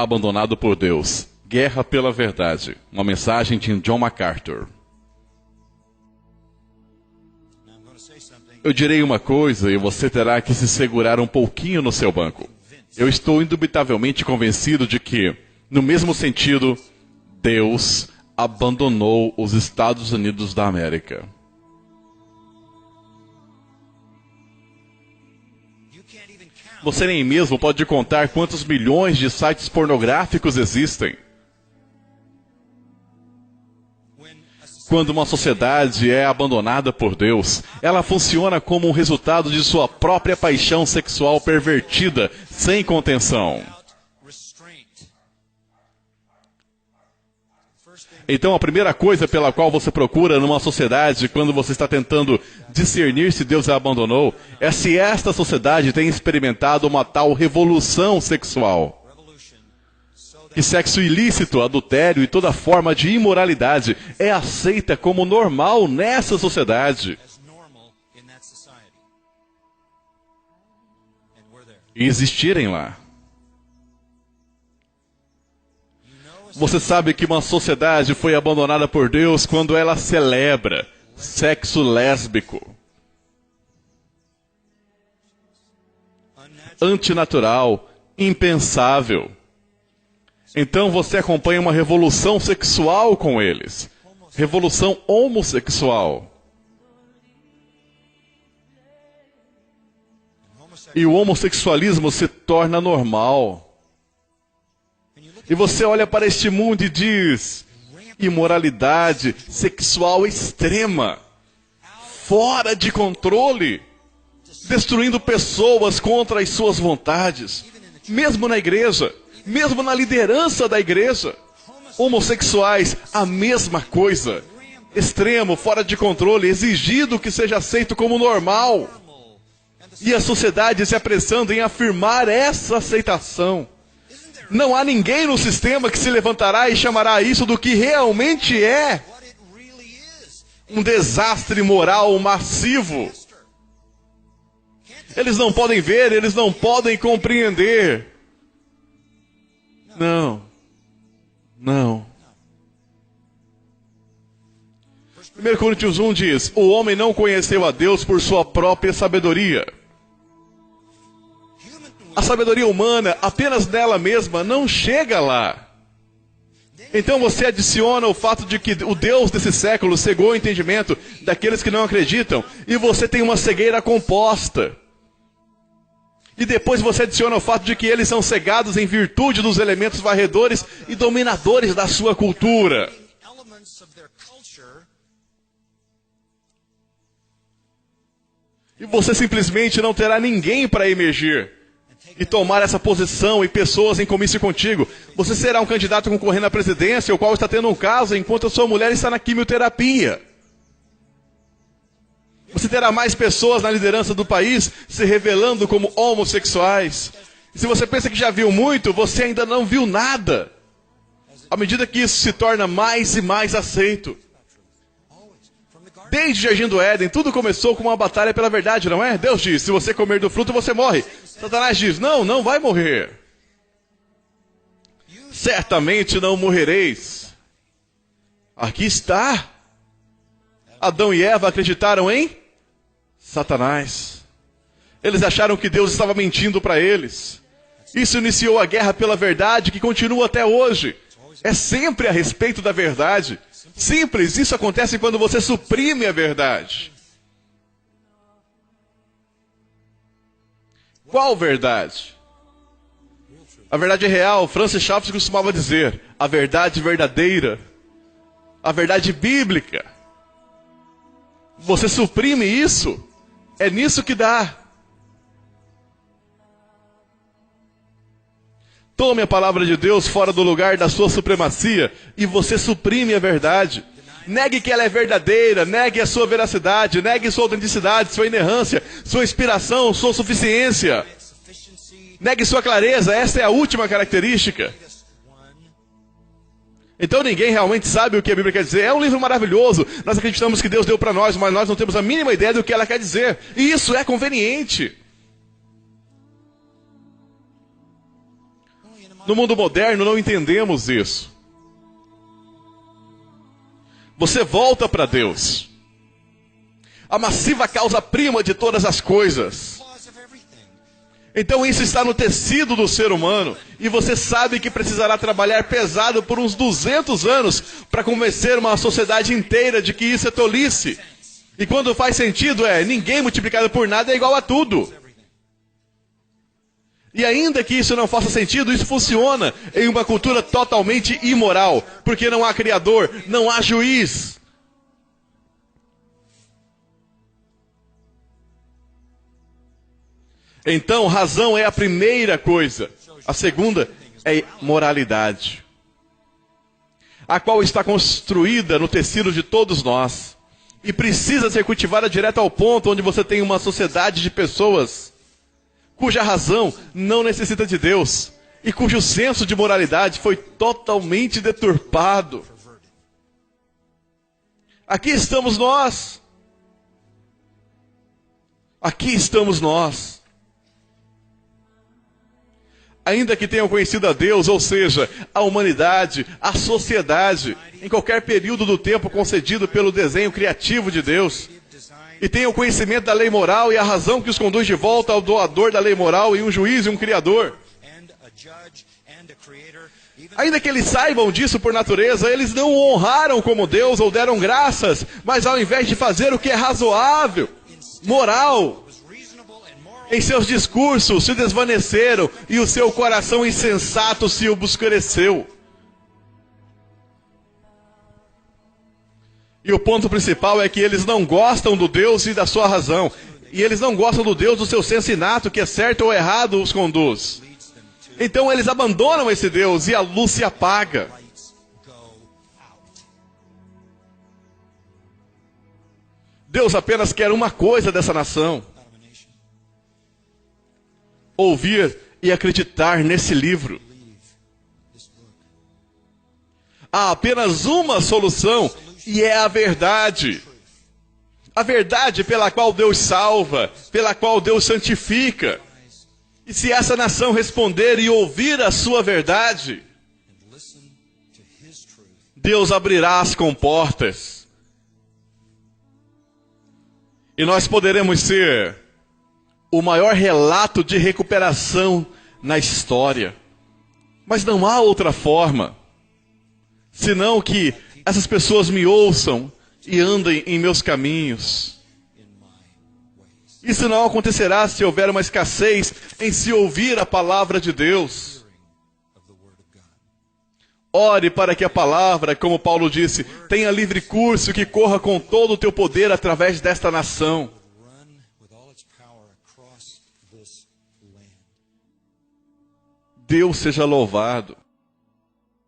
abandonado por Deus. Guerra pela verdade. Uma mensagem de John MacArthur. Eu direi uma coisa e você terá que se segurar um pouquinho no seu banco. Eu estou indubitavelmente convencido de que, no mesmo sentido, Deus abandonou os Estados Unidos da América. Você nem mesmo pode contar quantos milhões de sites pornográficos existem. Quando uma sociedade é abandonada por Deus, ela funciona como um resultado de sua própria paixão sexual pervertida, sem contenção. Então, a primeira coisa pela qual você procura numa sociedade, quando você está tentando discernir se Deus a abandonou, é se esta sociedade tem experimentado uma tal revolução sexual. Que sexo ilícito, adultério e toda forma de imoralidade é aceita como normal nessa sociedade. E existirem lá. Você sabe que uma sociedade foi abandonada por Deus quando ela celebra sexo lésbico, antinatural, impensável. Então você acompanha uma revolução sexual com eles. Revolução homossexual. E o homossexualismo se torna normal. E você olha para este mundo e diz: imoralidade sexual extrema, fora de controle, destruindo pessoas contra as suas vontades, mesmo na igreja. Mesmo na liderança da igreja, homossexuais, a mesma coisa. Extremo, fora de controle, exigido que seja aceito como normal. E a sociedade se apressando em afirmar essa aceitação. Não há ninguém no sistema que se levantará e chamará isso do que realmente é. Um desastre moral massivo. Eles não podem ver, eles não podem compreender. Não. 1 Coríntios 1 diz: o homem não conheceu a Deus por sua própria sabedoria. A sabedoria humana, apenas nela mesma, não chega lá. Então você adiciona o fato de que o Deus desse século cegou o entendimento daqueles que não acreditam, e você tem uma cegueira composta. E depois você adiciona o fato de que eles são cegados em virtude dos elementos varredores e dominadores da sua cultura. E você simplesmente não terá ninguém para emergir e tomar essa posição e pessoas em comício contigo. Você será um candidato concorrendo à presidência, o qual está tendo um caso enquanto a sua mulher está na quimioterapia. Você terá mais pessoas na liderança do país se revelando como homossexuais. E se você pensa que já viu muito, você ainda não viu nada. À medida que isso se torna mais e mais aceito. Desde o Jardim do Éden, tudo começou com uma batalha pela verdade, não é? Deus diz: se você comer do fruto, você morre. Satanás diz: não vai morrer. Certamente não morrereis. Aqui está. Adão e Eva acreditaram em Satanás. Eles acharam que Deus estava mentindo para eles. Isso iniciou a guerra pela verdade, que continua até hoje. É sempre a respeito da verdade. Simples, isso acontece quando você suprime a verdade. Qual verdade? A verdade real, Francis Schaeffer costumava dizer, a verdade verdadeira, a verdade bíblica. Você suprime isso, é nisso que dá. Tome a palavra de Deus fora do lugar da sua supremacia e você suprime a verdade. Negue que ela é verdadeira, negue a sua veracidade, negue sua autenticidade, sua inerrância, sua inspiração, sua suficiência. Negue sua clareza, essa é a última característica. Então ninguém realmente sabe o que a Bíblia quer dizer. É um livro maravilhoso, nós acreditamos que Deus deu para nós, mas nós não temos a mínima ideia do que ela quer dizer. E isso é conveniente. No mundo moderno não entendemos isso. Você volta para Deus, a massiva causa-prima de todas as coisas. Então isso está no tecido do ser humano, e você sabe que precisará trabalhar pesado por uns 200 anos para convencer uma sociedade inteira de que isso é tolice. E quando faz sentido ninguém multiplicado por nada é igual a tudo. E ainda que isso não faça sentido, isso funciona em uma cultura totalmente imoral, porque não há criador, não há juiz. Então, razão é a primeira coisa. A segunda é moralidade, a qual está construída no tecido de todos nós e precisa ser cultivada direto ao ponto onde você tem uma sociedade de pessoas cuja razão não necessita de Deus e cujo senso de moralidade foi totalmente deturpado. Aqui estamos nós. Aqui estamos nós. Ainda que tenham conhecido a Deus, ou seja, a humanidade, a sociedade, em qualquer período do tempo concedido pelo desenho criativo de Deus, e tenham conhecimento da lei moral e a razão que os conduz de volta ao doador da lei moral e um juiz e um criador. Ainda que eles saibam disso por natureza, eles não o honraram como Deus ou deram graças, mas ao invés de fazer o que é razoável, moral, em seus discursos se desvaneceram e o seu coração insensato se obscureceu. E o ponto principal é que eles não gostam do Deus e da sua razão. E eles não gostam do Deus do seu senso inato, que é certo ou errado os conduz. Então eles abandonam esse Deus e a luz se apaga. Deus apenas quer uma coisa dessa nação: ouvir e acreditar nesse livro. Há apenas uma solução, e é a verdade. A verdade pela qual Deus salva, pela qual Deus santifica. E se essa nação responder e ouvir a sua verdade, Deus abrirá as comportas. E nós poderemos ser o maior relato de recuperação na história. Mas não há outra forma, senão que essas pessoas me ouçam e andem em meus caminhos. Isso não acontecerá se houver uma escassez em se ouvir a palavra de Deus. Ore para que a palavra, como Paulo disse, tenha livre curso, que corra com todo o teu poder através desta nação. Deus seja louvado.